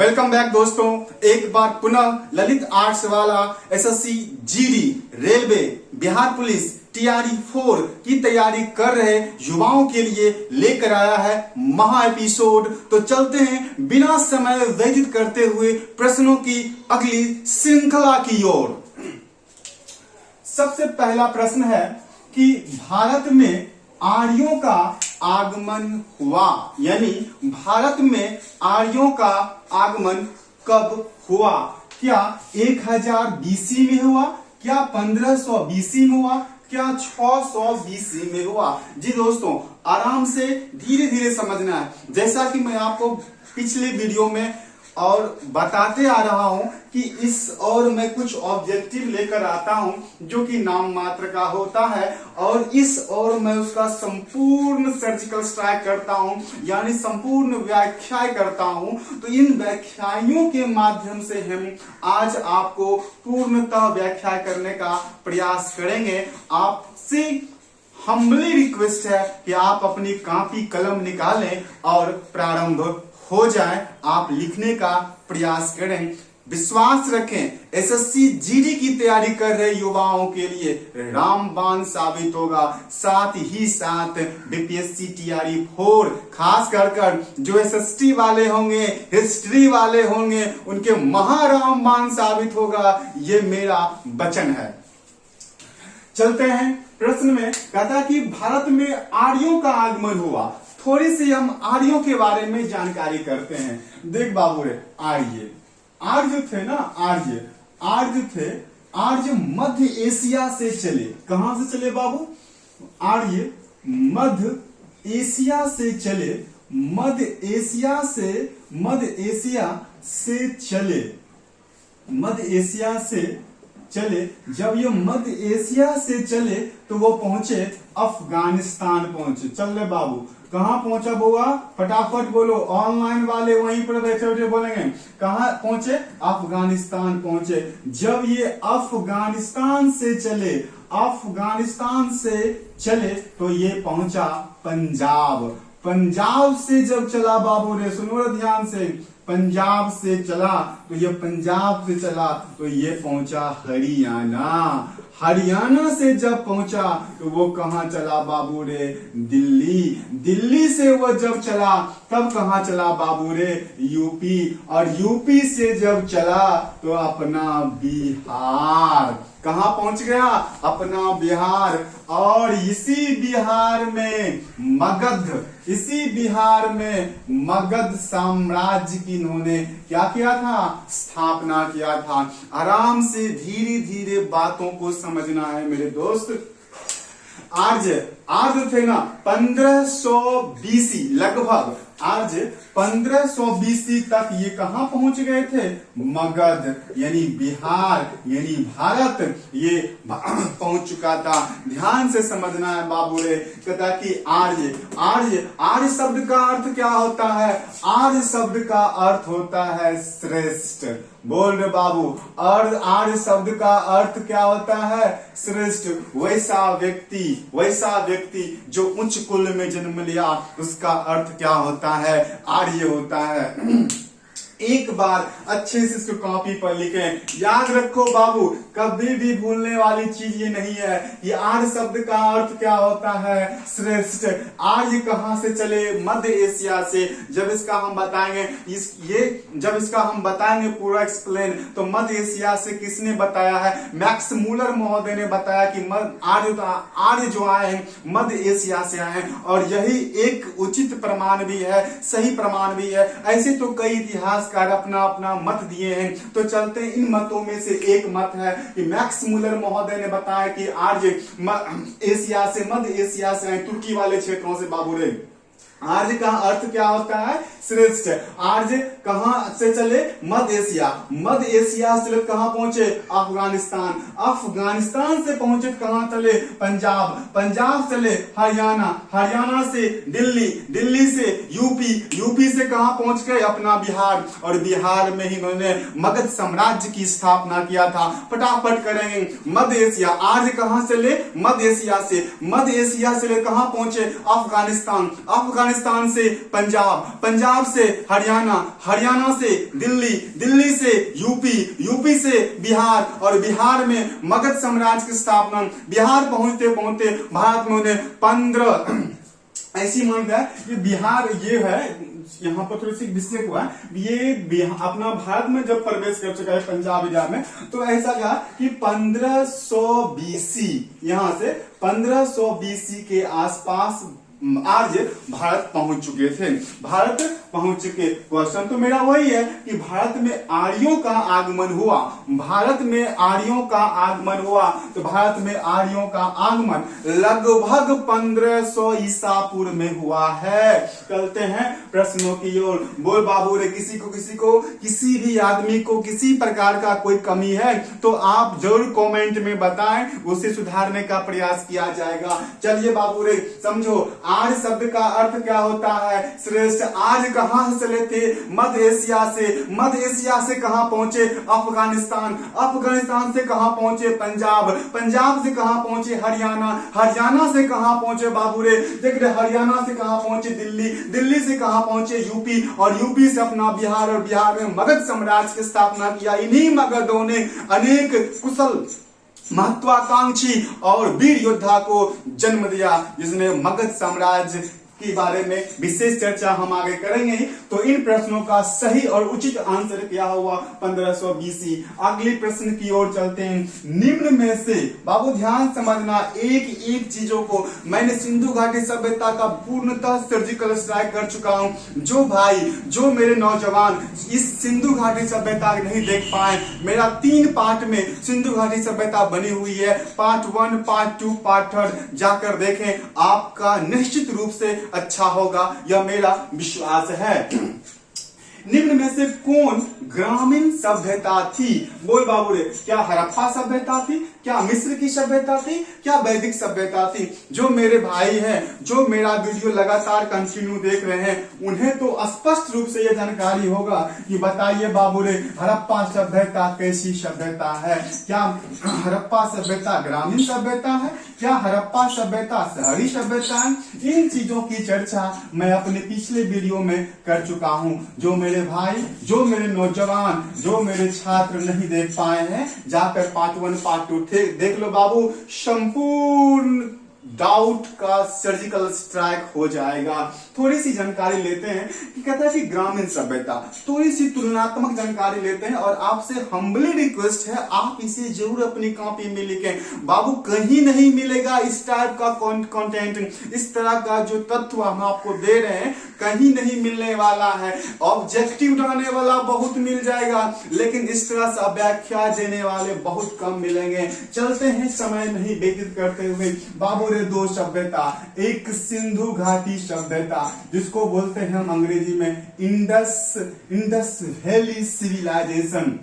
Welcome back दोस्तों। एक बार पुनः ललित आर्ट्स वाला SSC GD railway Bihar police TRE 4 की तैयारी कर रहे युवाओं के लिए लेकर आया है महा एपिसोड। तो चलते हैं बिना समय व्यतीत करते हुए प्रश्नों की अगली श्रृंखला की ओर। सबसे पहला प्रश्न है कि भारत में आर्यों का आगमन हुआ, यानी भारत में आर्यों का आगमन कब हुआ? क्या 1000 बीसी में हुआ, क्या 1500 बीसी में हुआ, क्या 600 बीसी में हुआ? जी दोस्तों, आराम से धीरे धीरे समझना है। जैसा कि मैं आपको पिछले वीडियो में और बताते आ रहा हूं कि इस और मैं कुछ ऑब्जेक्टिव लेकर आता हूं जो कि नाम मात्र का होता है, और इस और मैं उसका संपूर्ण सर्जिकल स्ट्राइक करता हूं, यानी संपूर्ण व्याख्या करता हूं। तो इन व्याख्याओं के माध्यम से हम आज आपको पूर्णतः व्याख्या करने का प्रयास करेंगे। आपसे हम्बली रिक्वेस्ट है कि आप अपनी कॉपी कलम निकालें और प्रारंभ हो जाए, आप लिखने का प्रयास करें। विश्वास रखें, एसएससी जीडी की तैयारी कर रहे युवाओं के लिए रामबाण साबित होगा। साथ ही साथ बीपीएससी टीआरई 4 खास कर जो एसएसटी वाले होंगे, हिस्ट्री वाले होंगे, उनके महारामबाण साबित होगा, ये मेरा वचन है। चलते हैं प्रश्न में। कहता कि भारत में आर्यों का आगमन हुआ। थोड़ी सी हम आर्यों के बारे में जानकारी करते हैं। देख बाबू रे, आर्य थे ना, आर्य थे। आर्य मध्य एशिया से चले। कहां से चले बाबू? आर्य मध्य एशिया से चले। मध्य एशिया से चले। जब ये मध्य एशिया से चले तो वो पहुंचे अफगानिस्तान पहुंचे। चल रहे बाबू, कहां पहुंचा बुआ? फटाफट बोलो, ऑनलाइन वाले वहीं पर बैठे बैठे बोलेंगे। कहां पहुंचे? अफगानिस्तान पहुंचे। जब ये अफगानिस्तान से चले तो ये पहुंचा पंजाब। पंजाब से जब चला बाबू रे, सुनो ध्यान से, पंजाब से चला तो ये पहुंचा हरियाणा। हरियाणा से जब पहुंचा तो वो कहां चला बाबू रे? दिल्ली। दिल्ली से वो जब चला तब कहां चला बाबू रे? यूपी। और यूपी से जब चला तो अपना बिहार। कहां पहुंच गया? अपना बिहार। और इसी बिहार में मगध साम्राज्य की इन्होंने क्या किया था? स्थापना किया था। आराम से धीरे धीरे बातों को समझना है मेरे दोस्त। आर्य थे ना 1500 बीसी लगभग। आज 1500 बीसी तक ये कहां पहुंच गए थे? मगध यानी बिहार यानी भारत, ये पहुंच चुका था। ध्यान से समझना है बाबू रे। कहता कि आर्य शब्द का अर्थ क्या होता है? आर्य शब्द का अर्थ होता है श्रेष्ठ। बोल रहे बाबू, और आर्य शब्द का अर्थ क्या होता है? श्रेष्ठ। वैसा व्यक्ति जो उच्च कुल में जन्म लिया, उसका अर्थ क्या होता है? आर्य होता है। एक बार अच्छे से इसको कॉपी पर लिखें। याद रखो बाबू, कभी भी भूलने वाली चीज ये नहीं है। ये आर्य शब्द का अर्थ क्या होता है? श्रेष्ठ। आर्य कहां से चले? मध्य एशिया से। जब इसका हम बताएंगे पूरा एक्सप्लेन, तो मध्य एशिया से किसने बताया है? मैक्स मूलर महोदय ने बताया कि आर्य जो आए हैं मध्य एशिया से आए हैं, और यही एक उचित प्रमाण भी है, सही प्रमाण भी है। ऐसे तो कई इतिहास अपना अपना मत दिए हैं। तो चलते इन मतों में से एक मत है कि मैक्स मूलर महोदय ने बताया कि आर्य एशिया से, मध्य एशिया से, तुर्की वाले क्षेत्रों से बाबू रे। आर्य का अर्थ क्या होता है? श्रेष्ठ। आर्य कहां से चले? मध्य एशिया से चले कहां पहुंचे? अफगानिस्तान से पहुंचे कहां चले? पंजाब चले हरियाणा से दिल्ली से यूपी से कहां पहुंच गए? अपना बिहार। और बिहार में ही इन्होंने मगध साम्राज्य की स्थापना किया था। फटाफट करेंगे। मध्य एशिया, आर्य कहां चले? मध्य एशिया से कहां पहुंचे? अफगानिस्तान अफगानिस्तान से पंजाब, पंजाब से हरियाणा, हरियाणा से दिल्ली, दिल्ली से यूपी, यूपी से बिहार और बिहार में मगध साम्राज्य की स्थापना। बिहार पहुंचते पहुंचते भारत में उन्हें 15 ऐसी मान है कि बिहार ये है, यहाँ पर थोड़ी सी मिस्टेक हुआ, ये अपना भारत में जब प्रवेश कर चुका है पंजाब बिहार में, तो ऐसा कहा कि 1500 बीसी, यहाँ से 1500 बीसी के आसपास आर्य भारत पहुंच चुके थे। भारत पहुंच चुके। क्वेश्चन तो मेरा वही है कि भारत में आर्यों का आगमन हुआ, भारत में आर्यों का आगमन हुआ, तो भारत में आर्यों का आगमन लगभग 1500 ईसा पूर्व में हुआ है। चलते हैं प्रश्नों की ओर। बोल बाबू रे, किसी को किसी भी आदमी को किसी प्रकार का कोई कमी है तो आप जरूर कमेंट में बताएं, उसे सुधारने का प्रयास किया जाएगा। चलिए बाबू रे समझो, आर्य शब्द का अर्थ क्या होता है? श्रेष्ठ। आर्य कहां से चले थे? मध्य एशिया से। मध्य एशिया से कहां पहुंचे? अफगानिस्तान। अफगानिस्तान से कहां पहुंचे? पंजाब। पंजाब से कहां पहुंचे? हरियाणा। हरियाणा से कहां पहुंचे बाबू रे? देख रहे, हरियाणा से कहां पहुंचे? दिल्ली। दिल्ली से कहां पहुंचे? यूपी। और यूपी से अपना बिहार, और बिहार में मगध साम्राज्य की स्थापना किया। इन्हीं मगधों ने अनेक कुशल, महत्वाकांक्षी और वीर योद्धा को जन्म दिया, जिसने मगध साम्राज्य के बारे में विशेष चर्चा हम आगे करेंगे। तो इन प्रश्नों का सही और उचित आंसर क्या हुआ? 1500 बीसी। अगले प्रश्न की ओर चलते हैं। निम्न में से, बाबू ध्यान समझना, एक एक चीजों को मैंने सिंधु घाटी सभ्यता का पूर्णतः सर्जिकल स्ट्राइक कर चुका हूं। जो भाई, जो मेरे नौजवान इस सिंधु घाटी सभ्यता नहीं देख पाए, मेरा 3 पार्ट में सिंधु घाटी सभ्यता बनी हुई है। पार्ट 1, पार्ट 2, पार्ट 3 जाकर देखें, आपका निश्चित रूप से अच्छा होगा, यह मेरा विश्वास है। निम्न में से कौन ग्रामीण सभ्यता थी? बोल बाबू रे, क्या हड़प्पा सभ्यता थी? क्या मिस्र की सभ्यता थी? क्या वैदिक सभ्यता थी? जो मेरे भाई हैं, जो मेरा वीडियो लगातार कंटिन्यू देख रहे हैं, उन्हें तो स्पष्ट रूप से यह जानकारी होगा कि बताइए बाबू रे, हड़प्पा सभ्यता कैसी सभ्यता है? क्या हड़प्पा सभ्यता ग्रामीण सभ्यता है? क्या हड़प्पा सभ्यता शहरी सभ्यता है? इन चीजों की चर्चा मैं अपने पिछले वीडियो में कर चुका हूं। जो मेरे भाई, जो मेरे नौजवान, जो मेरे छात्र नहीं देख पाए हैं, जाकर पार्ट 1, पार्ट 2 देख लो बाबू, संपूर्ण डाउट का सर्जिकल स्ट्राइक हो जाएगा। थोड़ी सी जानकारी लेते हैं कि कहता है कि ग्रामीण सभ्यता, थोड़ी सी तुलनात्मक जानकारी लेते हैं और आपसे हम्बली रिक्वेस्ट है, आप इसे जरूर अपनी कॉपी में लिखें। बाबू कहीं नहीं मिलेगा इस टाइप का कंटेंट, इस तरह का जो तत्व हम आपको दे रहे हैं कहीं नहीं मिलने वाला है। ऑब्जेक्टिव डालने वाला बहुत मिल जाएगा, लेकिन इस तरह से व्याख्या देने वाले बहुत कम मिलेंगे। चलते हैं समय नहीं व्यतीत करते हुए बाबू रे, 2 सभ्यता, एक सिंधु घाटी सभ्यता जिसको बोलते हैं हम अंग्रेजी में Indus valley civilisation,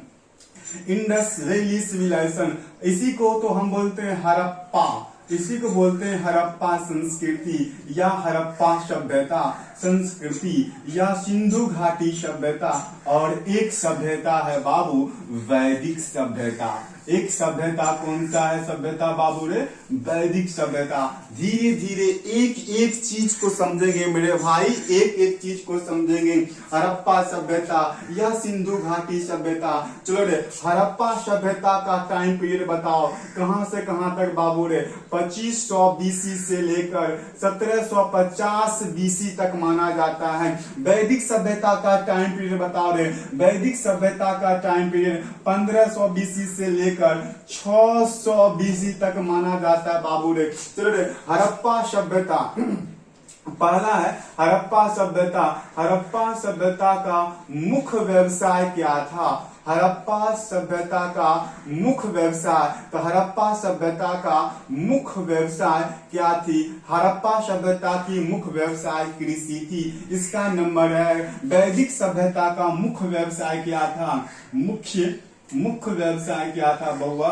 Indus valley civilisation. इसी को तो हम बोलते हैं हड़प्पा, इसी को बोलते हैं हड़प्पा संस्कृति या हड़प्पा सभ्यता संस्कृति या सिंधु घाटी सभ्यता। और एक सभ्यता है बाबू वैदिक सभ्यता। एक सभ्यता कौन सा है सभ्यता बाबू रे? वैदिक सभ्यता। धीरे धीरे एक एक चीज को समझेंगे मेरे भाई, एक एक चीज को समझेंगे। हड़प्पा सभ्यता या सिंधु घाटी सभ्यता। चलो रे, हड़प्पा सभ्यता का टाइम पीरियड बताओ, कहां से कहां तक बाबू रे? 2500 बीसी से लेकर 1750 बीसी तक माना जाता है। वैदिक सभ्यता का टाइम पीरियड बताओ रे। वैदिक सभ्यता का टाइम पीरियड 1500 बीसी से लेकर 600 बीसी तक माना जाता है बाबू रे। चलो रे, हड़प्पा सभ्यता पहला है हड़प्पा सभ्यता। हड़प्पा सभ्यता का मुख्य व्यवसाय क्या था? हड़प्पा सभ्यता का मुख्य व्यवसाय, तो हड़प्पा सभ्यता का मुख्य व्यवसाय क्या थी? हड़प्पा सभ्यता की मुख्य व्यवसाय कृषि थी। इसका नंबर है। वैदिक सभ्यता का मुख्य व्यवसाय क्या था? मुख्य व्यवसाय क्या था बउआ?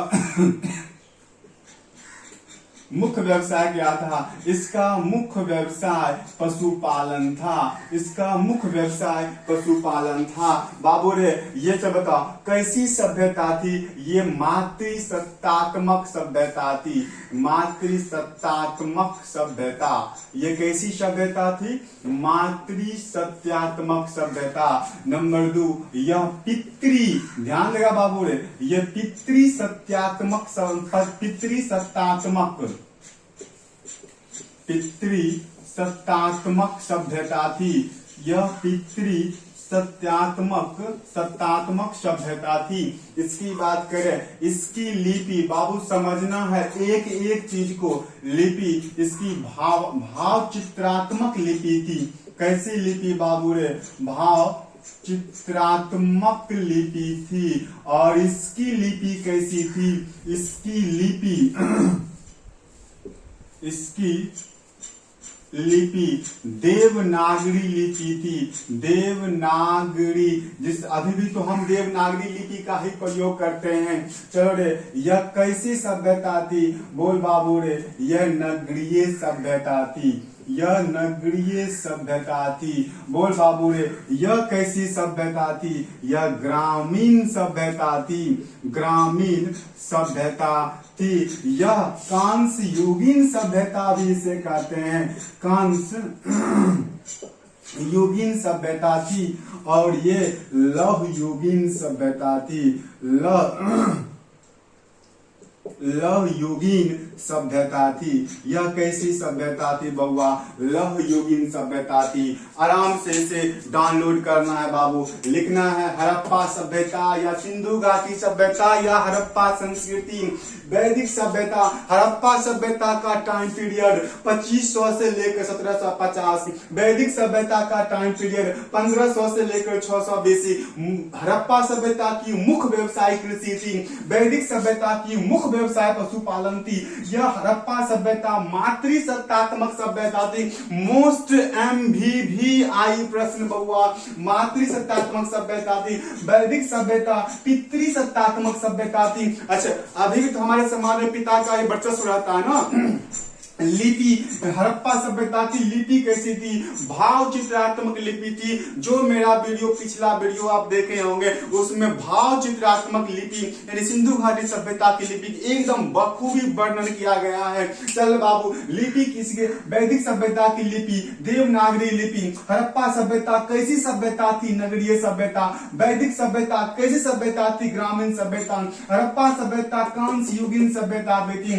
मुख्य व्यवसाय क्या था? इसका मुख्य व्यवसाय पशुपालन था। इसका मुख्य व्यवसाय पशुपालन था। बाबू रे ये सब बताओ कैसी सभ्यता थी? ये मातृसत्तात्मक सभ्यता थी। मातृसत्तात्मक सभ्यता। ये कैसी सभ्यता थी? मातृसत्तात्मक सभ्यता। नंबर 2, यह पितृ, ध्यान देगा बाबू रे, यह पितृसत्तात्मक पितृसत्तात्मक सभ्यता थी। यह सत्तात्मक सभ्यता थी। इसकी बात करें, इसकी लिपि बाबू समझना है एक एक चीज को। लिपि इसकी भाव चित्रात्मक लिपि थी। कैसी लिपि बाबू रे? भाव चित्रात्मक लिपि थी। और इसकी लिपि कैसी थी? इसकी लिपि देवनागरी लिपि थी। देवनागरी, जिस अभी भी तो हम देवनागरी लिपि का ही प्रयोग करते हैं। चलो रे, यह कैसी सभ्यता थी? बोल बाबू रे, यह नगरीय सभ्यता थी। यह नगरीय सभ्यता थी। बोल बाबू रे, यह कैसी सभ्यता थी? यह ग्रामीण सभ्यता थी। ग्रामीण सभ्यता थी। यह कांस्य युगीन सभ्यता भी इसे कहते हैं। कांस्य युगीन सभ्यता थी। और ये लौह युगीन सभ्यता थी। लौह युगीन सभ्यता थी। यह कैसी सभ्यता थी बउआ? लौह युगीन सभ्यता थी। आराम से इसे डाउनलोड करना है बाबू। लिखना है हड़प्पा सभ्यता या सिंधु घाटी सभ्यता या हड़प्पा संस्कृति। वैदिक सभ्यता, हड़प्पा सभ्यता का टाइम पीरियड 2500 से लेकर 1750। वैदिक सभ्यता का टाइम पीरियड 1500 से लेकर 600 BC। हड़प्पा सभ्यता की मुख्य व्यवसाय कृषि थी। वैदिक सभ्यता की मुख्य व्यवसाय पशुपालन थी। यह हड़प्पा सभ्यता मातृसत्तात्मक सभ्यता थी। मोस्ट MVVI प्रश्न बउआ, मातृसत्तात्मक सभ्यता थी। वैदिक सभ्यता पितृसत्तात्मक सभ्यता थी। अच्छा, अभी भी तो हमारे समाज में पिता का ही वर्चस्व रहता है ना। लिपि, हड़प्पा सभ्यता की लिपि कैसी थी? भाव चित्रात्मक लिपि थी। जो मेरा वीडियो, पिछला वीडियो आप देखे होंगे, उसमें भाव चित्रात्मक लिपि यानी सिंधु घाटी सभ्यता की लिपि एकदम बखूबी वर्णन किया गया है। चल बाबू, लिपि किसके? वैदिक सभ्यता की लिपि देवनागरी लिपि। हड़प्पा सभ्यता कैसी सभ्यता थी? नगरीय सभ्यता। वैदिक सभ्यता कैसी सभ्यता थी? ग्रामीण सभ्यता। हड़प्पा सभ्यता कांस्य युगीन सभ्यता भी थी।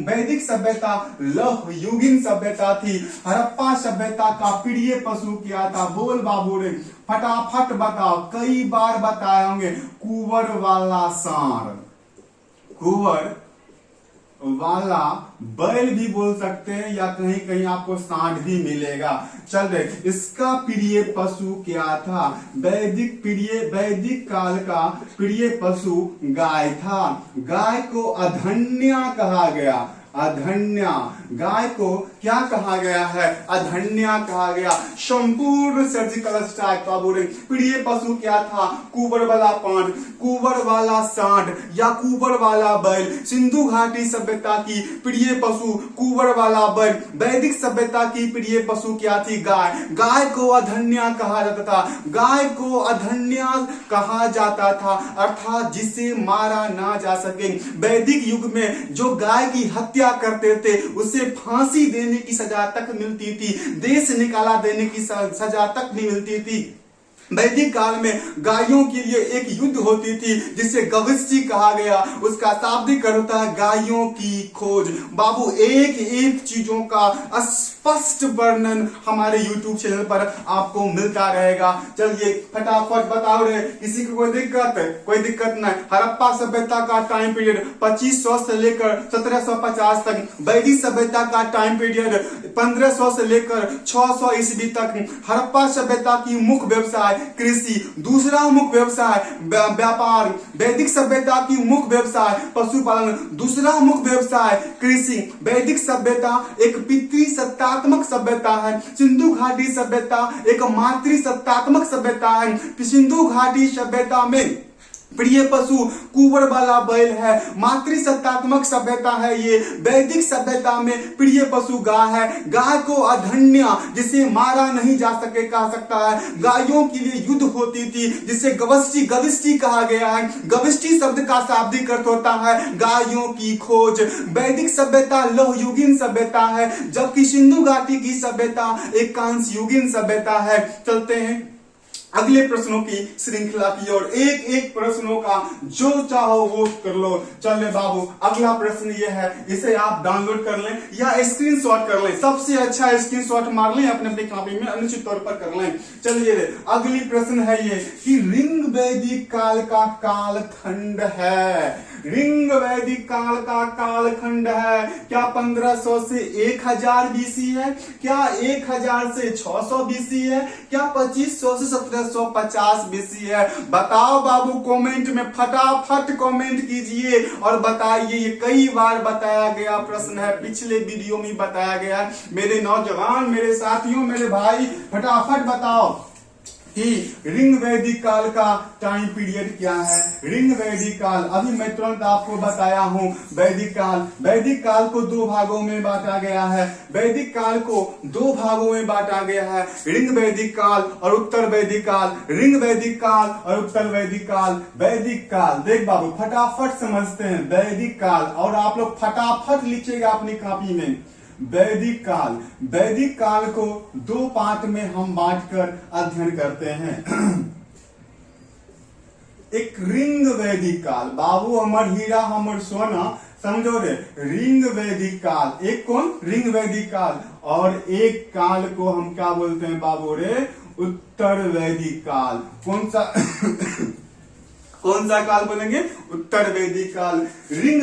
वैदिक सभ्यता लौह युगीन सभ्यता थी। हड़प्पा सभ्यता का प्रिय पशु क्या था? बोल बाबू रे, फटाफट बताओ, कई बार बताए होंगे। कुंवर वाला सांड, कुंवर वाला बैल भी बोल सकते हैं, या कहीं कहीं आपको सांड भी मिलेगा। चल रहे, इसका प्रिय पशु क्या था? वैदिक काल का प्रिय पशु गाय था। गाय को अधन्या कहा गया। अधन्या, गाय को क्या कहा गया है? अधन्या कहा गया। संपूर्ण सर्जिकल स्ट्राइक का बोले प्रिय पशु क्या था? कुंवर वाला पांड, कुंवर वाला सांड या कुंवर वाला बैल। सिंधु घाटी सभ्यता की प्रिय पशु कुंवर वाला बैल। वैदिक सभ्यता की प्रिय पशु क्या थी? गाय। गाय को अधन्या कहा जाता था। गाय को अधन्या कहा जाता था, अर्थात जिसे मारा ना जा सके। वैदिक युग में जो गाय की हत्या करते थे उसे फांसी देने की सजा तक मिलती थी। देश निकाला देने की सजा तक भी मिलती थी। वैदिक काल में गायों के लिए एक युद्ध होती थी जिसे गविष्टि कहा गया। उसका शाब्दिक अर्थ होता है गायों की खोज। बाबू, एक एक चीजों का स्पष्ट वर्णन हमारे YouTube चैनल पर आपको मिलता रहेगा। चलिए फटाफट बताओ रे, किसी को कोई दिक्कत? कोई दिक्कत नहीं। हड़प्पा सभ्यता का टाइम पीरियड 2500 से लेकर 1750 तक। वैदिक सभ्यता का टाइम पीरियड 1500 से लेकर 600 ईस्वी तक। हड़प्पा सभ्यता की मुख्य व्यवसाय कृषि, दूसरा मुख्य व्यवसाय व्यापार। वैदिक सभ्यता की मुख्य व्यवसाय पशुपालन, दूसरा मुख्य व्यवसाय कृषि। वैदिक सभ्यता एक पितृसत्तात्मक सभ्यता है। सिंधु घाटी सभ्यता एक मातृसत्तात्मक सभ्यता है। सिंधु घाटी सभ्यता में प्रिय पशु कुंवर वाला बैल है। मातृसत्तात्मक सभ्यता है ये। वैदिक सभ्यता में प्रिय पशु गाय है। गाय को अधन्य, जिसे मारा नहीं जा सके, कहा सकता है। गायों के लिए युद्ध होती थी, जिसे गविष्टि कहा गया है। गविष्टि शब्द का शाब्दिक अर्थ होता है गायों की खोज। वैदिक सभ्यता लौहयुगीन सभ्यता है, जबकि सिंधु घाटी की सभ्यता एक कांस्ययुगीन सभ्यता है। चलते हैं अगले प्रश्नों की श्रृंखला की ओर। एक एक प्रश्नों का जो चाहो वो कर लो। चले बाबू, अगला प्रश्न ये है, इसे आप डाउनलोड कर लें या स्क्रीनशॉट कर लें। सबसे अच्छा स्क्रीनशॉट मार लें अपने अपनी कॉपी में, निश्चित तौर पर कर लें। चलिए अगली प्रश्न है ये कि रिंग वैदिक काल का कालखंड है। रिंग वैदिक काल का कालखंड है क्या 1500 से 1000 बीसी है? क्या 1000 से 600 बीसी है? क्या 2500 से 1750 बीसी है? बताओ बाबू, कमेंट में फटाफट कमेंट कीजिए और बताइए। ये कई बार बताया गया प्रश्न है, पिछले वीडियो में बताया गया। मेरे नौजवान, मेरे साथियों, मेरे भाई, फटाफट बताओ कि रिंग वैदिक काल का टाइम पीरियड क्या है। रिंग वैदिक काल, अभी मैं तुरंत आपको बताया हूं। वैदिक काल को दो भागों में बांटा गया है। वैदिक काल को दो भागों में बांटा गया है, रिंग वैदिक काल और उत्तर वैदिक काल। रिंग वैदिक काल और उत्तर वैदिक काल। वैदिक काल, देख बाबू फटाफट समझते हैं। वैदिक काल, और आप लोग फटाफट लिखिएगा अपनी कॉपी में। वैदिक काल को दो पार्ट में हम बांटकर अध्ययन करते हैं। एक रिंग वैदिक काल, बाबू हमर हीरा हमर सोना, समझो रे। रिंग वैदिक काल, एक कौन? रिंग वैदिक काल। और एक काल को हम क्या बोलते हैं बाबू रे? उत्तर वैदिक काल। कौन सा काल बोलेंगे? उत्तर वैदिक काल। रिंग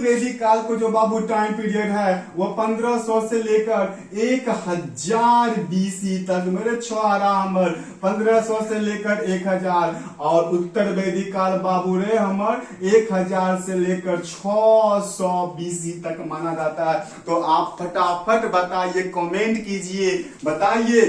वैदिक काल को जो बाबू टाइम पीरियड है वो 1500 से लेकर 1000 बीसी तक। मेरे छोरा हमर 1500 से लेकर 1000। और उत्तर वैदिक काल बाबू रे हमर 1000 से लेकर 600 बीसी तक माना जाता है। तो आप फटाफट बताइए, कमेंट कीजिए, बताइए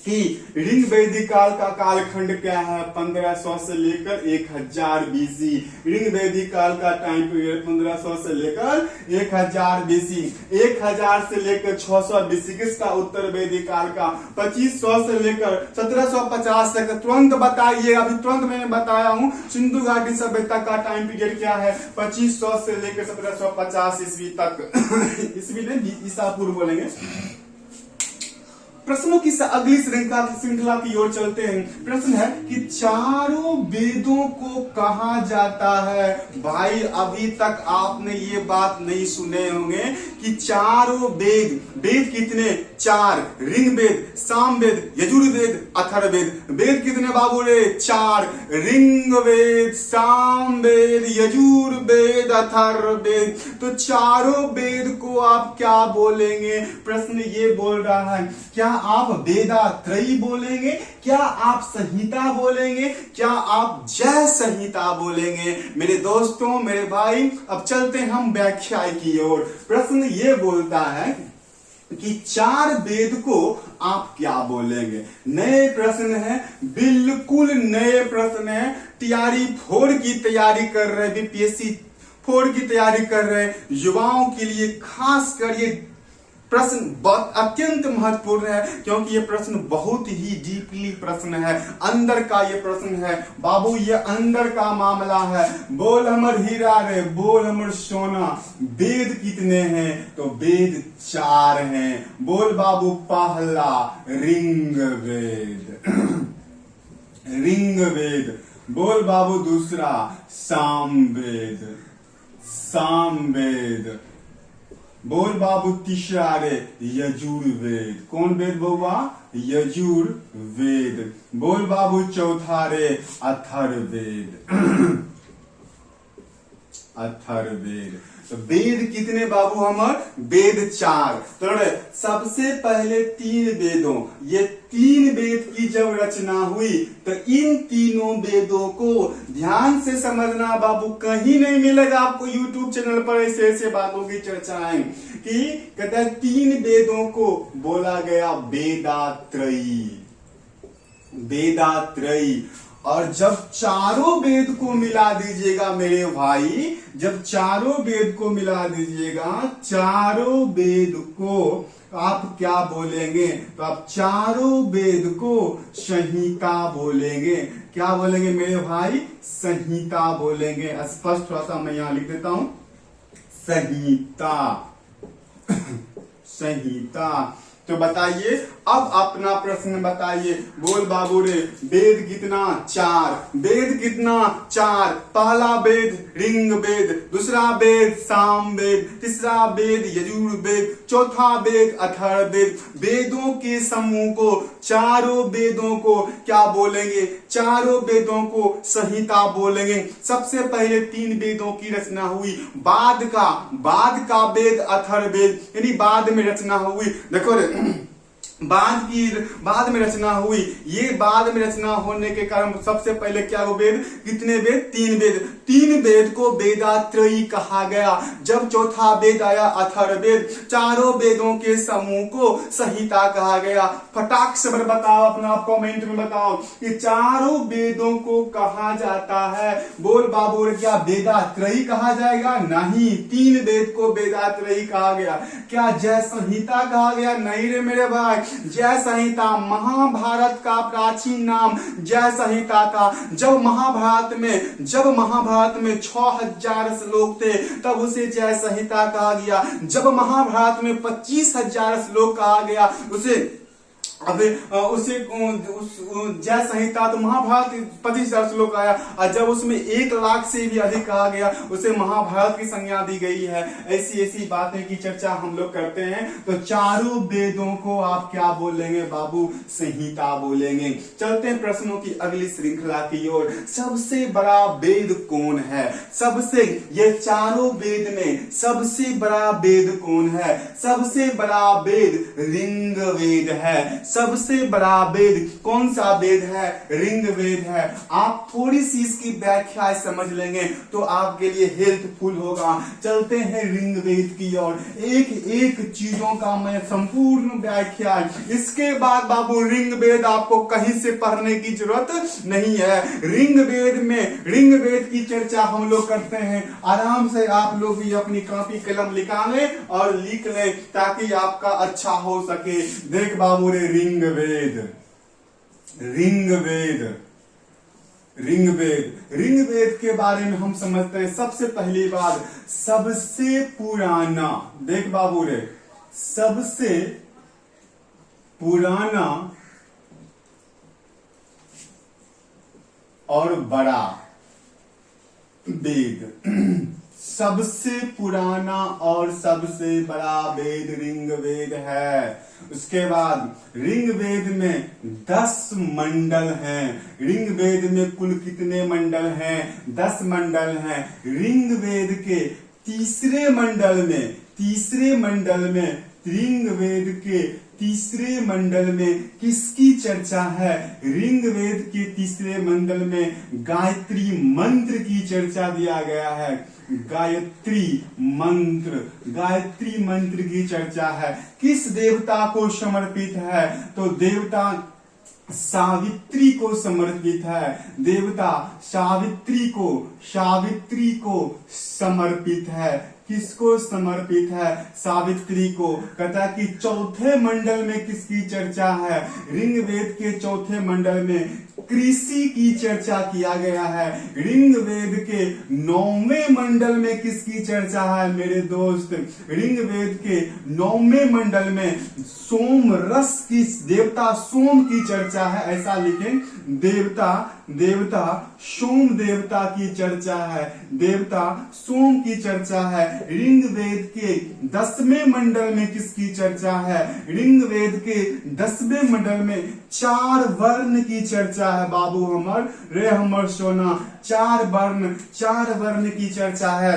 कि रिंग वैदिक काल का कालखंड क्या है 1500 से लेकर 1000 बीसी। रिंग वैदिक काल का टाइम पीरियड 1500 से लेकर 1000 बीसी। 1000 से लेकर 600 बीसी किसका? उत्तर वैदिक काल का। 2500 से लेकर 1750 तक तुरंत बताइए। अभी तुरंत मैंने बताया हूं सिंधु घाटी सभ्यता का टाइम पीरियड क्या है 2500 से लेकर 1750 ईस्वी तक। ईस्वी नहीं, ईसा पूर्व बोलेंगे। प्रश्नों की अगली श्रृंखला की ओर चलते हैं। प्रश्न है कि चारों वेदों को कहा जाता है। भाई अभी तक आपने ये बात नहीं सुने होंगे कि चारों वेद कितने? 4। ऋग वेद, साम वेद, यजुर्वेद, अथर्ववेद। वेद कितने बाबू रे? 4। ऋग वेद, साम वेद, यजुर्वेद, अथर्ववेद। तो चारों वेद को आप क्या बोलेंगे? प्रश्न ये बोल रहा है, क्या आप वेदात्रयी बोलेंगे? क्या आप संहिता बोलेंगे? क्या आप जय संहिता बोलेंगे? मेरे दोस्तों, मेरे भाई, अब चलते हैं हम व्याख्या की ओर। प्रश्न ये बोलता है कि 4 वेद को आप क्या बोलेंगे? नए प्रश्न है, बिल्कुल नए प्रश्न है। टीआरई 4 की तैयारी कर रहे, बीपीएससी 4 की तैयारी कर रहे युवाओं के लिए खास कर ये प्रश्न बहुत अत्यंत महत्वपूर्ण है, क्योंकि ये प्रश्न बहुत ही डीपली प्रश्न है, अंदर का ये प्रश्न है बाबू, ये अंदर का मामला है। बोल हमर हीरा रे, बोल हमर सोना, वेद कितने हैं? तो वेद 4 हैं। बोल बाबू पहला ऋग वेद, ऋग वेद। बोल बाबू दूसरा सामवेद, सामवेद। बोल बाबू तीसरा रे यजुर्वेद। कौन वेद बउआ? यजुर्वेद। बोल बाबू चौथा रे अथर्ववेद, अथर्ववेद। तो वेद कितने बाबू हमर? वेद 4। तो सबसे पहले 3 वेदों, ये 3 वेद की जब रचना हुई तो इन तीनों वेदों को ध्यान से समझना बाबू, कहीं नहीं मिलेगा आपको यूट्यूब चैनल पर ऐसे ऐसे बातों की चर्चाएं कि कहते हैं 3 वेदों को बोला गया वेदात्रयी, वेदात्रयी। और जब चारों वेद को मिला दीजिएगा मेरे भाई, जब चारों वेद को मिला दीजिएगा, चारों वेद को आप क्या बोलेंगे? तो आप चारों वेद को संहिता बोलेंगे। क्या बोलेंगे मेरे भाई? संहिता बोलेंगे। स्पष्ट थोड़ा सा मैं यहां लिख देता हूं, संहिता। संहिता। तो बताइए, अब अपना प्रश्न बताइए। बोल बाबू रे, वेद कितना? 4। वेद कितना? 4। पहला वेद ऋग वेद, दूसरा वेद साम वेद, तीसरा वेद यजुर्वेद, चौथा वेद अथर्ववेद। वेदों के समूह को, चारों वेदों को क्या बोलेंगे? चारों वेदों को संहिता बोलेंगे। सबसे पहले 3 वेदों की रचना हुई, बाद का वेद अथर्ववेद, यानी बाद में रचना हुई। देखो रे, बाद में रचना हुई। ये बाद में रचना होने के कारण सबसे पहले क्या हो? वेद कितने वेद? 3 वेद। 3 वेद को वेदात्रयी कहा गया। जब चौथा वेद आया अथर्ववेद, चारों वेदों के समूह को संहिता कहा गया। फटाक से बताओ, अपना कमेंट में बताओ कि चारों वेदों को कहा जाता है। बोल बाबू, क्या वेदात्रयी कहा जाएगा? नहीं, 3 वेद को वेदात्रयी कहा गया। क्या जय संहिता कहा गया? नहीं रे मेरे भाई, जय संहिता महाभारत का प्राचीन नाम जय संहिता था। जब महाभारत में 6000 श्लोक थे, तब उसे जय संहिता कहा गया। जब महाभारत में 25,000 श्लोक कहा गया, उसे जय संहिता। तो महाभारत 25,000 श्लोक आया, और जब उसमें 1 लाख से भी अधिक कहा गया, उसे महाभारत की संज्ञा दी गई है। ऐसी बातें की चर्चा हम लोग करते हैं। तो चारों वेदों को आप क्या बोलेंगे बाबू? संहिता बोलेंगे। चलते हैं प्रश्नों की अगली श्रृंखला की ओर। सबसे बड़ा वेद कौन है? ये चारों वेद में सबसे बड़ा वेद कौन है? सबसे बड़ा वेद ऋग वेद है। सबसे बड़ा वेद कौन सा वेद है? ऋग वेद है। आप थोड़ी सी इसकी व्याख्या समझ लेंगे तो आपके लिए हेल्पफुल होगा। चलते हैं ऋग वेद की ओर। एक चीजों का मैं संपूर्ण व्याख्या, इसके बाद बाबू ऋग वेद आपको कहीं से पढ़ने की जरूरत नहीं है। ऋग वेद की चर्चा हम लोग करते हैं। आराम से आप लोग भी अपनी कॉपी कलम लिखा लें और लिख लें, ताकि आपका अच्छा हो सके। देख बाबू रे, ऋग वेद के बारे में हम समझते हैं। सबसे पहली बात, सबसे पुराना, देख बाबू रे, सबसे पुराना और बड़ा वेद, सबसे पुराना और सबसे बड़ा वेद ऋग वेद है। उसके बाद ऋग वेद में 10 मंडल हैं। ऋग वेद में कुल कितने मंडल हैं? 10 मंडल हैं। ऋग वेद के तीसरे मंडल में किसकी चर्चा है? ऋग वेद के तीसरे मंडल में गायत्री मंत्र की चर्चा दिया गया है। गायत्री मंत्र की चर्चा है। किस देवता को समर्पित है? तो देवता सावित्री को समर्पित है। देवता सावित्री को समर्पित है। किसको समर्पित है? सावित्री को। कहता कि चौथे मंडल में किसकी चर्चा है? ऋग वेद के चौथे मंडल में कृषि की चर्चा किया गया है। ऋग वेद के 9वें मंडल में किसकी चर्चा है मेरे दोस्त? ऋग वेद के 9वें मंडल में सोम रस की, देवता सोम की चर्चा है। ऐसा लिखें, देवता सोम देवता की चर्चा है। देवता सोम की चर्चा है। ऋग वेद के 10वें मंडल में किसकी चर्चा है? ऋग वेद के 10वें मंडल में 4 वर्ण की चर्चा है। बाबू हमर सोना, 4 वर्ण की चर्चा है।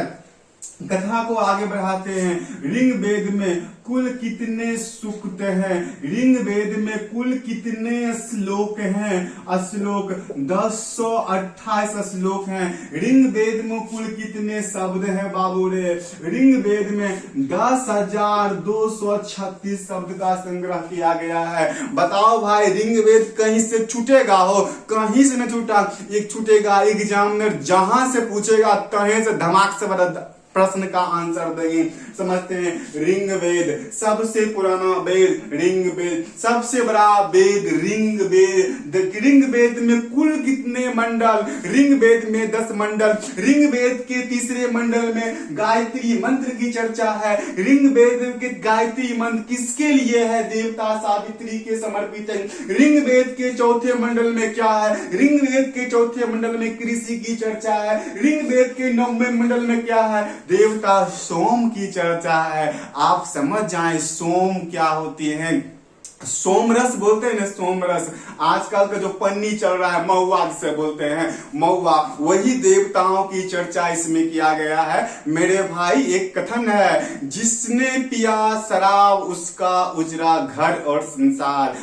कथा को आगे बढ़ाते हैं। ऋग वेद में कुल कितने सूक्त हैं? ऋग्वेद में कुल कितने श्लोक हैं? श्लोक 1028 श्लोक हैं। ऋग्वेद में कुल कितने शब्द हैं बाबू रे? ऋग्वेद में 10,236 शब्द का संग्रह किया गया है। बताओ भाई, ऋग्वेद कहीं से छूटेगा हो? कहीं से न छूटा। एक छूटेगा, एग्जामिनर जहां से पूछेगा कहीं से धमाक से बता प्रश्न का आंसर देंगे। समझते हैं, ऋग्वेद सबसे पुराना वेद, ऋग्वेद सबसे बड़ा वेद, ऋग्वेद। ऋग्वेद में कुल कितने मंडल? ऋग्वेद में 10 मंडल। ऋग्वेद के तीसरे मंडल में गायत्री मंत्र की चर्चा है। ऋग्वेद के गायत्री मंत्र किसके लिए है? देवता सावित्री के समर्पित है। ऋग्वेद के चौथे मंडल में क्या है? ऋग्वेद के चौथे मंडल में कृषि की चर्चा है। ऋग्वेद के 9वें मंडल में क्या है? देवता सोम की चर्चा है। आप समझ जाएं सोम क्या होती है। सोमरस बोलते हैं ना, सोमरस। आजकल का जो पन्नी चल रहा है महुआ से बोलते हैं, महुआ, वही देवताओं की चर्चा इसमें किया गया है। मेरे भाई एक कथन है, जिसने पिया शराब उसका उजरा घर और संसार।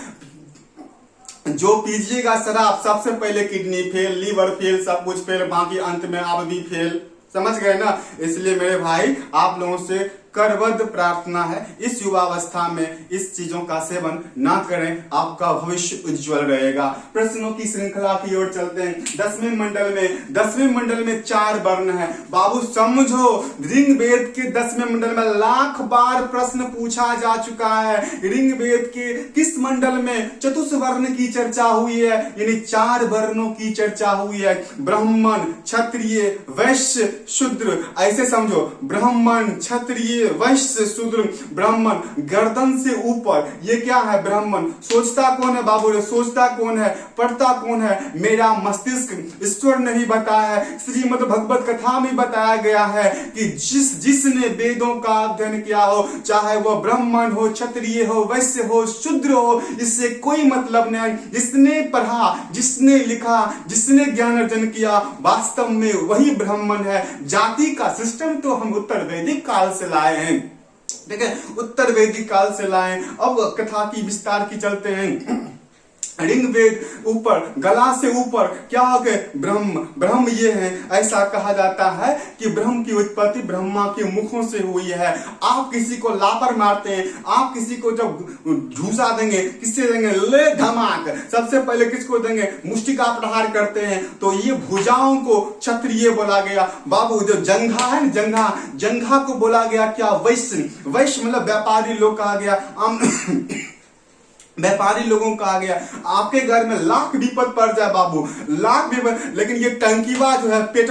जो पीजिएगा शराब, सबसे पहले किडनी फेल, लीवर फेल, सब कुछ फेल, बाकी अंत में आप भी फेल। समझ गए ना? इसलिए मेरे भाई आप लोगों से करबद्ध प्रार्थना है, इस युवावस्था में इस चीजों का सेवन ना करें, आपका भविष्य उज्जवल रहेगा। प्रश्नों की श्रृंखला की ओर चलते हैं। 10वें मंडल में 4 वर्ण है। बाबू समझो, ऋग्वेद के 10वें मंडल में लाख बार प्रश्न पूछा जा चुका है। ऋग्वेद के किस मंडल में चतुष्वर्ण की चर्चा हुई है? यानी 4 वर्णों की चर्चा हुई है। ब्राह्मण, क्षत्रिय, वैश्य, शूद्र। ऐसे समझो, ब्राह्मण, क्षत्रिय, वैश्य, शूद्र। ब्राह्मण गर्दन से ऊपर, ये क्या है? ब्राह्मण। सोचता कौन है बाबू रे? सोचता कौन है? पढ़ता कौन है? मेरा मस्तिष्क। ईश्वर नहीं बताया है, श्रीमद् भगवत कथा में बताया गया है कि जिसने वेदों का अध्ययन किया हो, चाहे वो ब्राह्मण हो, क्षत्रिय हो, वैश्य हो, शूद्र हो, इससे कोई मतलब नहीं। जिसने पढ़ा, जिसने लिखा, जिसने ज्ञान अर्जन किया, वास्तव में वही ब्राह्मण है। जाति का सिस्टम तो हम उत्तर वैदिक काल से लाए हैं, ठीक है, उत्तर वैदिक काल से लाए। अब कथा की विस्तार की चलते हैं। ऋग्वेद ऊपर, गला से ऊपर क्या हो गए? ब्रह्म ये है। ऐसा कहा जाता है कि ब्रह्म की उत्पत्ति ब्रह्मा के मुखों से हुई है। आप किसी को लापर मारते हैं, आप किसी को जब झूसा देंगे, किससे देंगे? ले धमाक। सबसे पहले किसको देंगे? मुष्टिका प्रहार करते हैं। तो ये भुजाओं को क्षत्रिय बोला गया। बाबू जो जंघा है ना, जंघा को बोला गया क्या? वैश्य। वैश्य मतलब व्यापारी लोग कहा गया, व्यापारी लोगों का आ गया। आपके घर में लाख विपद पड़ जाए बाबू, लाख विपद, लेकिन ये टंकीवा जो है, पेट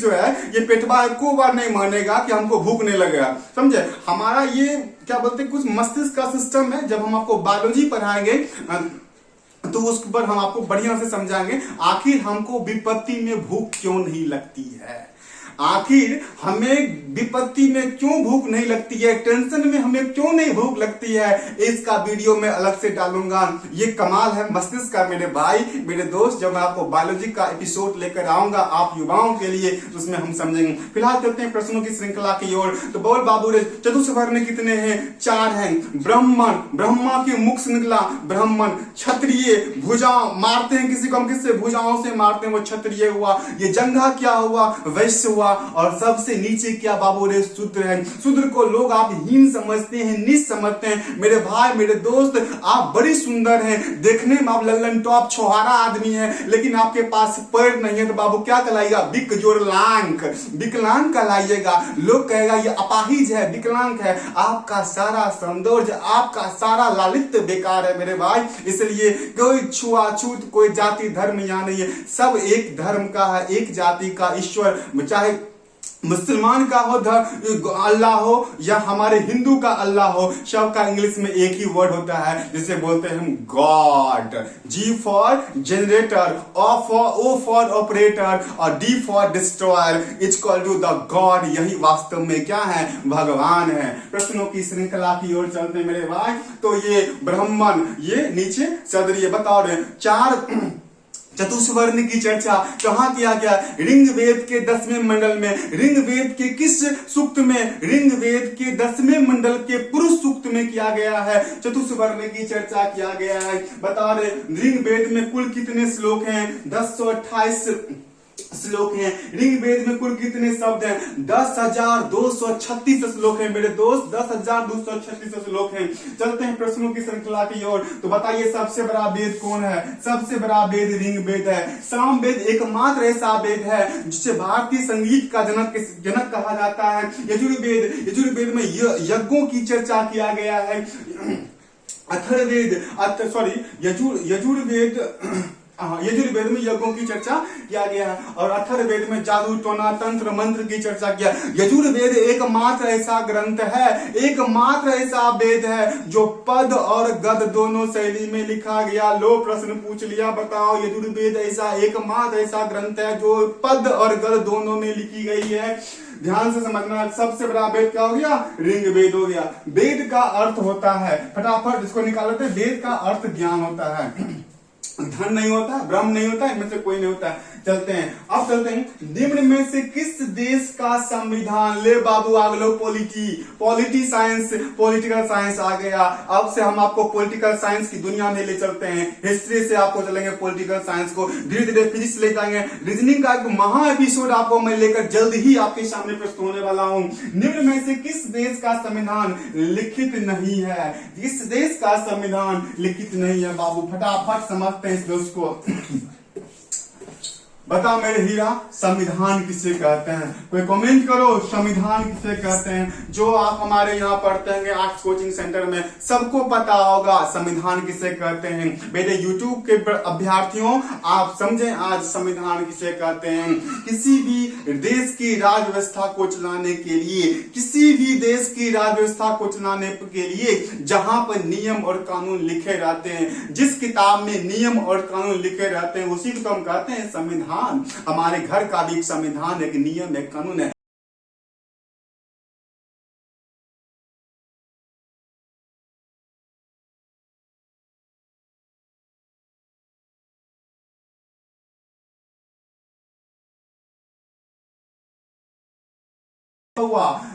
जो है, ये पेटवा को बार नहीं मानेगा कि हमको भूख नहीं लगेगा। समझे? हमारा ये क्या बोलते हैं, कुछ मस्तिष्क का सिस्टम है। जब हम आपको बायोलॉजी पढ़ाएंगे तो उस पर हम आपको बढ़िया से समझाएंगे आखिर हमको विपत्ति में भूख क्यों नहीं लगती है, आखिर हमें विपत्ति में क्यों भूख नहीं लगती है, टेंशन में हमें क्यों नहीं भूख लगती है। इसका वीडियो मैं अलग से डालूंगा। ये कमाल है मस्तिष्क का मेरे भाई, मेरे दोस्त। जब मैं आपको बायोलॉजी का एपिसोड लेकर आऊंगा आप युवाओं के लिए, तो उसमें हम समझेंगे। फिलहाल चलते हैं प्रश्नों की श्रृंखला की ओर। तो बोल बाबू रे, चतुष्वर्ण कितने हैं? 4 हैं। ब्राह्मण, ब्रह्मा के मुख से निकला ब्राह्मण। क्षत्रिय, भुजाओं मारते हैं किसी को, हम किससे? भुजाओं से मारते हैं, वो क्षत्रिय हुआ। ये जंघा क्या हुआ? वैश्य हुआ। और सबसे नीचे क्या बाबू रे? शूद्र है। शूद्र को लोग आप हीन समझते हैं, नीच समझते हैं। मेरे भाई, मेरे दोस्त, आप बड़ी सुंदर हैं, देखने में आप लल्लन टॉप छोहारा आदमी हैं, लेकिन आपके पास पैर नहीं है तो बाबू क्या कहलाइएगा? विकलांग कहलाइएगा। लोग कहेगा ये अपाहिज है, विकलांग है। आपका सारा सौंदर्य, आपका सारा लालित्य बेकार है मेरे भाई। इसलिए कोई छुआछूत, कोई जाति धर्म यहाँ नहीं है, सब एक धर्म का है, एक जाति का ईश्वर। चाहे मुसलमान का हो अल्लाह हो या हमारे हिंदू का अल्लाह हो, सबका इंग्लिश में एक ही वर्ड होता है जिसे बोलते हैं हम God. G for generator, O for operator और D for destroyer. It's called to the God. यही वास्तव में क्या है? भगवान है। प्रश्नों की श्रृंखला की ओर चलते मेरे भाई। तो ये ब्राह्मण, ये नीचे क्षत्रिय। बताओ रे, चतुस्वर्ण की चर्चा कहाँ किया गया? ऋग्वेद के 10वें मंडल में। ऋग्वेद के किस सूक्त में? ऋग्वेद के 10वें मंडल के पुरुष सूक्त में किया गया है, चतुस्वर्ण की चर्चा किया गया है। बता रहे ऋग्वेद में कुल कितने श्लोक हैं? 1028 श्लोक हैं। ऋग्वेद में कुल कितने शब्द हैं? 10,236 श्लोक हैं मेरे दोस्त, 10,236 श्लोक हैं। चलते हैं प्रश्नों की श्रृंखला की ओर। तो बताइए सबसे बड़ा वेद कौन है? सबसे बड़ा वेद ऋग्वेद है। सामवेद एकमात्र ऐसा वेद है जिसे भारतीय संगीत का जनक कहा जाता है। यजुर्वेद में यज्ञों की चर्चा किया गया है। यजुर्वेद में यज्ञों की चर्चा किया गया है और अथर्ववेद में जादू टोना तंत्र मंत्र की चर्चा किया। यजुर्वेद एकमात्र ऐसा ग्रंथ है, एकमात्र ऐसा वेद है जो पद और गद दोनों शैली में लिखा गया। लो प्रश्न पूछ लिया, बताओ यजुर्वेद ऐसा एकमात्र ऐसा ग्रंथ है जो पद और गद दोनों में लिखी गई है। ध्यान से समझना, सबसे बड़ा वेद क्या हो गया? ऋग्वेद हो गया। वेद का अर्थ होता है, फटाफट इसको निकाल लेते हैं, वेद का अर्थ ज्ञान होता है, धन नहीं होता, ब्रह्म नहीं होता, इनमें से कोई नहीं होता। चलते हैं, अब चलते हैं। निम्न में से किस देश का संविधान, ले बाबू आगलो पॉलिटिकल साइंस आ गया। अब से हम आपको पॉलिटिकल साइंस की दुनिया में ले चलते हैं। हिस्ट्री से आपको चलेंगे पॉलिटिकल साइंस को, धीरे धीरे फिजिक्स ले जाएंगे। रीजनिंग का एक महा एपिसोड आपको मैं लेकर जल्द ही आपके सामने प्रस्तुत होने वाला हूं। निम्न में से किस देश का संविधान लिखित नहीं है? किस देश का संविधान लिखित नहीं है बाबू? फटाफट समझते हैं इस दोस्त को। बताओ मेरे हीरा, संविधान किसे कहते हैं? कोई कमेंट करो, संविधान किसे कहते हैं? जो आप हमारे यहाँ पढ़ते हैं आर्ट्स कोचिंग सेंटर में, सबको पता होगा संविधान किसे कहते हैं। मेरे यूट्यूब के अभ्यर्थियों, आप समझें आज संविधान किसे कहते हैं। किसी भी देश की राज व्यवस्था को चलाने के लिए, किसी भी देश की राज व्यवस्था को चलाने के लिए जहां पर नियम और कानून लिखे रहते हैं, जिस किताब में नियम और कानून लिखे रहते हैं उसी को हम कहते हैं संविधान। हमारे घर का भी एक संविधान, एक नियम, एक कानून है।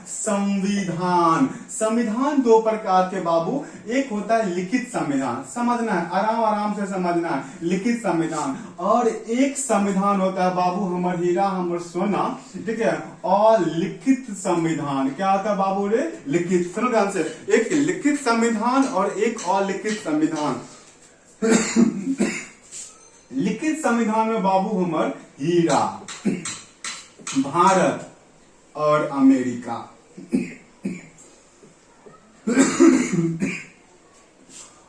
संविधान, संविधान दो प्रकार के बाबू, एक होता है लिखित संविधान, समझना है, आराम आराम से समझना है, लिखित संविधान। और एक संविधान होता है बाबू, हमर हीरा हमर सोना, ठीक है, अलिखित संविधान। क्या होता है बाबू रे? लिखित। सुनो ध्यान से, एक लिखित संविधान और एक अलिखित संविधान। लिखित संविधान में बाबू हमर हीरा, भारत और अमेरिका।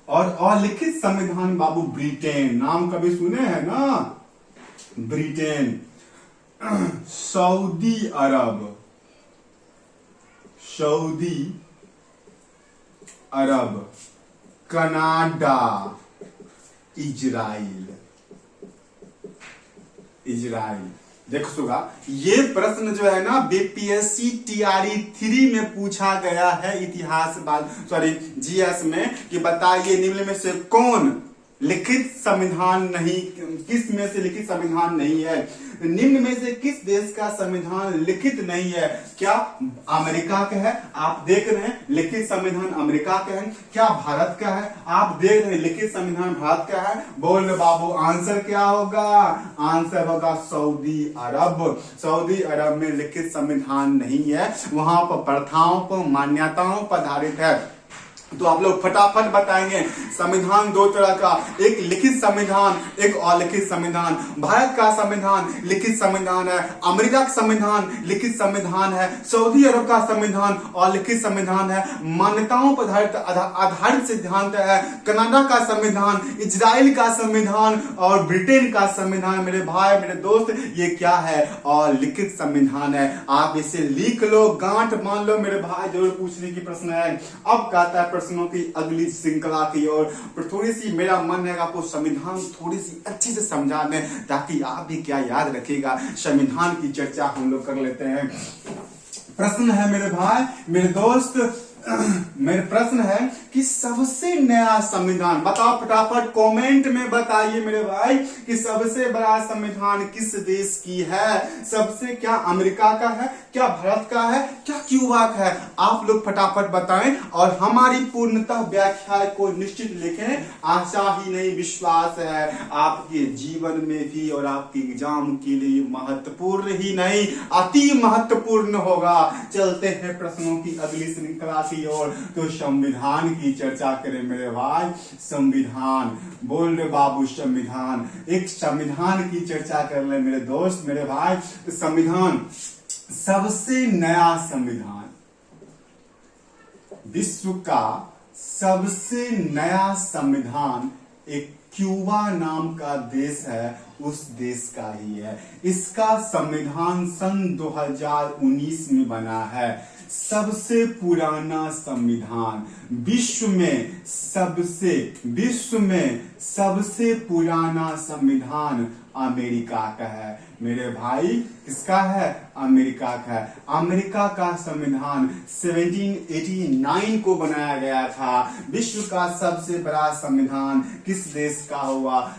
और अलिखित संविधान बाबू ब्रिटेन, नाम कभी सुने हैं ना? ब्रिटेन, सऊदी अरब, कनाडा, इजराइल। देखो सुगा, ये प्रश्न जो है ना बीपीएससी टीआरई 3 में पूछा गया है, इतिहास जीएस में, कि बताइए निम्न में से कौन लिखित संविधान नहीं, किस में से लिखित संविधान नहीं है? निम्न में से किस देश का संविधान लिखित नहीं है? क्या अमेरिका का है? आप देख रहे हैं लिखित संविधान अमेरिका का है। क्या भारत का है? आप देख रहे हैं लिखित संविधान भारत का है। बोल बाबू, आंसर क्या होगा? आंसर होगा सऊदी अरब। सऊदी अरब में लिखित संविधान नहीं है, वहां पर प्रथाओं पर, मान्यताओं पर आधारित है। तो आप लोग फटाफट बताएंगे। संविधान दो तरह का, एक लिखित संविधान, एक अलिखित संविधान। भारत का संविधान लिखित संविधान है, अमेरिका का संविधान लिखित संविधान है, सऊदी अरब का संविधान अलिखित संविधान है, मान्यताओं पर आधारित सिद्धांत है। कनाडा का संविधान, इजराइल का संविधान और ब्रिटेन का संविधान। मेरे भाई मेरे दोस्त, ये क्या है? अलिखित संविधान है। आप इसे लिख लो, गांठ मान लो मेरे भाई, जरूर पूछने की प्रश्न है। अब कहता है प्रश्नों की अगली श्रृंखला की ओर, पर थोड़ी सी मेरा मन है आपको संविधान थोड़ी सी अच्छे से समझा दें, ताकि आप भी क्या याद रखिएगा। संविधान की चर्चा हम लोग कर लेते हैं। प्रश्न है मेरे भाई मेरे दोस्त, मेरे प्रश्न है कि सबसे नया संविधान, बताओ फटाफट कमेंट में बताइए मेरे भाई कि सबसे बड़ा संविधान किस देश की है। सबसे क्या अमेरिका का है, क्या भारत का है, क्या क्यूबा का है? आप लोग फटाफट बताएं और हमारी पूर्णतः व्याख्या को निश्चित लिखें। आशा ही नहीं विश्वास है आपके जीवन में भी और आपके एग्जाम के लिए महत्वपूर्ण ही नहीं अति महत्वपूर्ण होगा। चलते हैं प्रश्नों की अगली श्रृंखला की ओर। तो संविधान की चर्चा करें मेरे भाई। संविधान बोल रहे बाबू, संविधान, एक संविधान की चर्चा कर ले मेरे दोस्त मेरे भाई। संविधान, सबसे नया संविधान, विश्व का सबसे नया संविधान एक क्यूबा नाम का देश है, उस देश का ही है। इसका संविधान सन 2019 में बना है। सबसे पुराना संविधान, विश्व में सबसे पुराना संविधान अमेरिका का है मेरे भाई। किसका है? अमेरिका का है। अमेरिका का संविधान 1789 को बनाया गया था। विश्व का सबसे बड़ा संविधान किस देश का हुआ?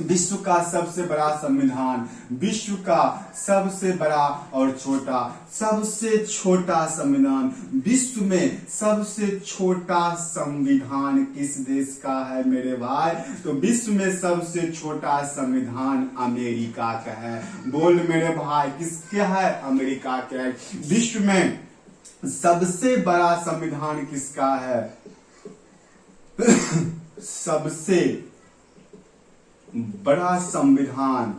विश्व का सबसे बड़ा संविधान, विश्व का सबसे बड़ा और छोटा, सबसे छोटा संविधान, विश्व में सबसे छोटा संविधान किस देश का है मेरे भाई? तो विश्व में सबसे छोटा संविधान अमेरिका का है। बोल मेरे भाई, किसका है? अमेरिका का है। विश्व में सबसे बड़ा संविधान किसका है? सबसे बड़ा संविधान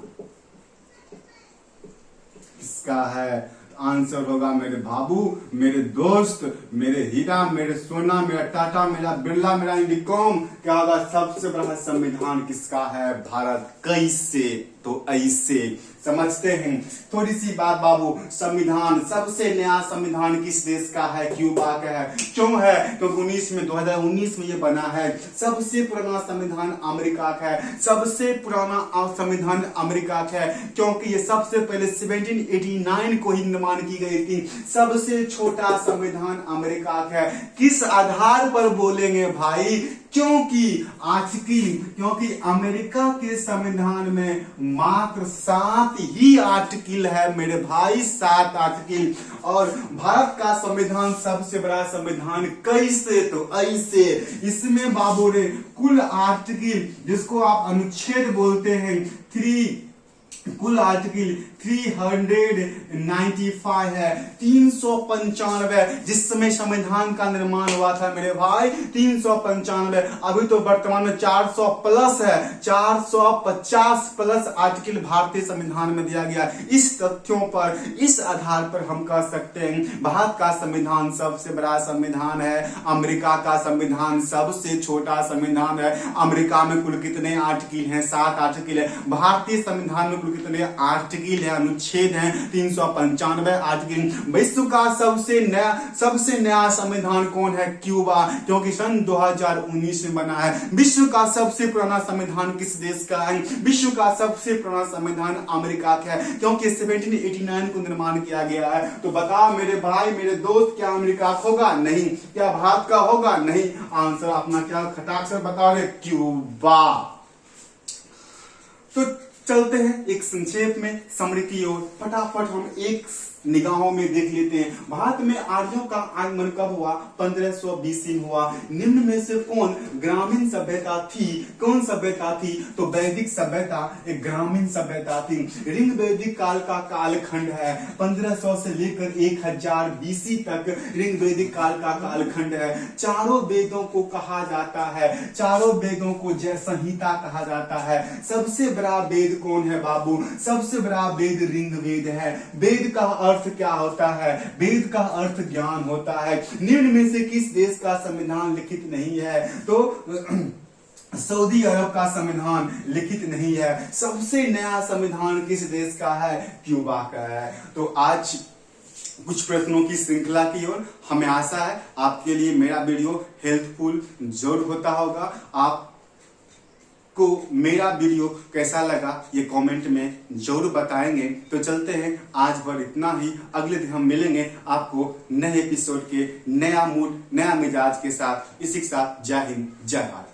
किसका है? आंसर होगा मेरे बाबू, मेरे दोस्त, मेरे हीरा, मेरे सोना, मेरा टाटा, मेरा बिरला, मेरा इंडिकॉम। क्या होगा? सबसे बड़ा संविधान किसका है? भारत। कैसे? तो ऐसे समझते हैं। थोड़ी सी बात बाबू, संविधान, सबसे नया संविधान किस देश का है? क्यूबा का है। क्यों है? क्योंकि 2019 में ये बना है। सबसे पुराना संविधान अमेरिका का है। सबसे पुराना संविधान अमेरिका का है क्योंकि ये सबसे पहले 1789 को ही निर्माण की गई थी। सबसे छोटा संविधान अमेरिका का है। किस आधार पर बोलेंगे भाई? क्योंकि अमेरिका के संविधान में मात्र 7 ही आर्टिकल है मेरे भाई, 7 आर्टिकल। और भारत का संविधान सबसे बड़ा संविधान कैसे? तो ऐसे। इसमें बाबू रे कुल आर्टिकल, जिसको आप अनुच्छेद बोलते हैं, कुल आर्टिकल 395 है। 395 जिस समय संविधान का निर्माण हुआ था मेरे भाई, 395। अभी तो वर्तमान में 400 प्लस है, 450 प्लस आर्टिकल भारतीय संविधान में दिया गया। इस तथ्यों पर, इस आधार पर हम कह सकते हैं भारत का संविधान सबसे बड़ा संविधान है, अमेरिका का संविधान सबसे छोटा संविधान है। अमेरिका में कुल कितने आर्टिकल हैं? 7 आर्टिकल है। भारतीय संविधान में कितने आर्टिकल है, अनुच्छेद है? 395 आर्टिकल। विश्व का सबसे नया संविधान कौन है? क्यूबा, क्योंकि सन 2019 में बना है। विश्व का सबसे पुराना संविधान किस देश का है? विश्व का सबसे पुराना संविधान अमेरिका का है, क्योंकि 1789 को निर्माण किया गया है। तो बताओ मेरे भाई, मेरे दोस्त, क्या अमेरिका होगा? नहीं। क्या भारत का होगा? नहीं। आंसर अपना क्या खटाक से बता रहे? क्यूबा। तो चलते हैं एक संक्षेप में समरी की ओर। फटाफट हम एक निगाहों में देख लेते हैं। भारत में आर्यों का आगमन कब हुआ? 1500 BC में हुआ। निम्न में से कौन ग्रामीण सभ्यता थी? कौन सभ्यता थी? तो वैदिक सभ्यता एक ग्रामीण सभ्यता थी। ऋग वैदिक काल का कालखंड है। 1500 से लेकर 1000 BC तक ऋग वैदिक काल का कालखंड है। चारों वेदों को कहा जाता है, चारों वेदों को जय संहिता कहा जाता है। सबसे बड़ा वेद कौन है बाबू? सबसे बड़ा वेद ऋग वेद है। वेद का अर्थ क्या होता है? वेद का अर्थ ज्ञान होता है। निम्न में से किस देश का संविधान लिखित नहीं है? तो सऊदी अरब का संविधान लिखित नहीं है। सबसे नया संविधान किस देश का है? क्यूबा का है। तो आज कुछ प्रश्नों की श्रृंखला की ओर। हमें आशा है आपके लिए मेरा वीडियो हेल्पफुल जरूर होता होगा। आप को मेरा वीडियो कैसा लगा ये कमेंट में जरूर बताएंगे। तो चलते हैं, आज भर इतना ही। अगले दिन हम मिलेंगे आपको नए एपिसोड के, नया मूड, नया मिजाज के साथ। इसी के साथ जय हिंद, जय भारत।